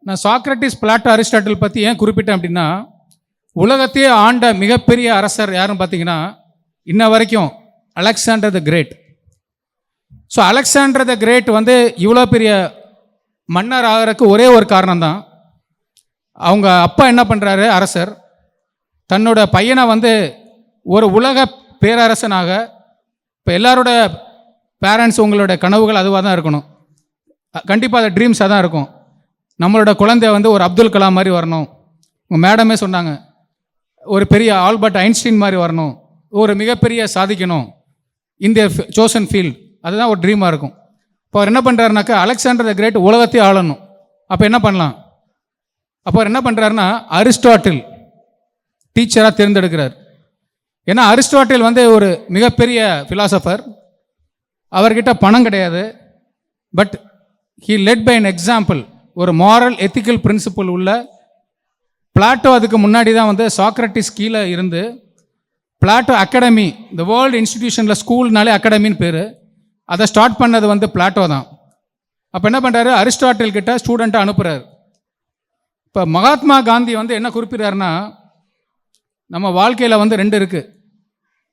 நான் Socrates, Plato, Aristotle பற்றி ஏன் குறிப்பிட்டேன் அப்படின்னா, உலகத்தையே ஆண்ட மிகப்பெரிய அரசர் யாருன்னு பார்த்தீங்கன்னா, இன்ன வரைக்கும் Alexander the great. So Alexander the great வந்து இவ்வளோ பெரிய மன்னர் ஆகிறதுக்கு ஒரே ஒரு காரணம் தான். அவங்க அப்பா என்ன பண்ணுறாரு, அரசர் தன்னோட பையனை வந்து ஒரு உலக பேரரசனாக, இப்போ எல்லாரோட பேரண்ட்ஸ் உங்களோட கனவுகள் அதுவாக தான் இருக்கணும், கண்டிப்பாக அது ட்ரீம்ஸாக தான் இருக்கும். நம்மளோட குழந்தை வந்து ஒரு அப்துல் கலாம் மாதிரி வரணும், உங்கள் மேடமே சொன்னாங்க, ஒரு பெரிய ஆல்பர்ட் ஐன்ஸ்டீன் மாதிரி வரணும், ஒரு மிகப்பெரிய சாதிக்கணும் இந்த சோசன் ஃபீல்ட், அதுதான் ஒரு ட்ரீமாக இருக்கும். இப்போ அவர் என்ன பண்ணுறாருனாக்கா, அலெக்சாண்டர் த கிரேட் உலகத்தையே ஆளணும். அப்போ என்ன பண்ணலாம், அப்போ அவர் என்ன பண்ணுறாருன்னா அரிஸ்டாட்டில் டீச்சராக தேர்ந்தெடுக்கிறார். ஏன்னா அரிஸ்டாட்டில் வந்து ஒரு மிகப்பெரிய ஃபிலாசபர், அவர்கிட்ட பணம் கிடையாது, but he led by an example, ஒரு மாரல் எத்திக்கல் பிரின்சிபல் உள்ள. பிளாட்டோ அதுக்கு முன்னாடி தான் வந்து சாக்ரட்டிஸ் கீழே இருந்து பிளாட்டோ அகாடமி, இந்த வேர்ல்டு இன்ஸ்டிடியூஷனில் ஸ்கூல்னாலே அகாடமின்னு பேர், அதை ஸ்டார்ட் பண்ணது வந்து பிளாட்டோ தான். அப்போ என்ன பண்ணுறாரு, அரிஸ்டாட்டில் கிட்ட ஸ்டூடெண்ட்டை அனுப்புகிறார். இப்போ மகாத்மா காந்தி வந்து என்ன குறிப்பிட்றாருன்னா, நம்ம வாழ்க்கையில் வந்து ரெண்டு இருக்குது,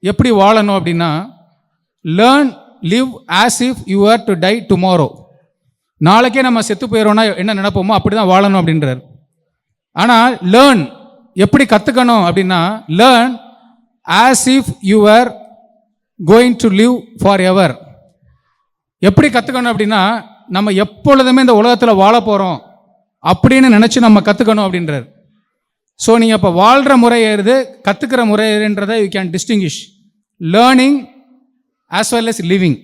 எப்படி வாழணும் அப்படின்னா, learn live as if you are to tie tomorrow. நாளைக்கே நம்ம செத்து போயிடும்னா என்ன நினைப்போமோ அப்படி தான் வாழணும் அப்படின்றார். ஆனால் லேர்ன் எப்படி கற்றுக்கணும் அப்படின்னா, learn as if you are going to live for ever. எப்படி கற்றுக்கணும் அப்படின்னா, நம்ம எப்பொழுதுமே இந்த உலகத்தில் வாழ போகிறோம் அப்படின்னு நினச்சி நம்ம கற்றுக்கணும் அப்படின்றார். ஸோ நீங்கள் இப்போ வாழ்கிற முறை ஏறுது, கற்றுக்கிற முறை ஏறுன்றதை you can distinguish learning as well as living.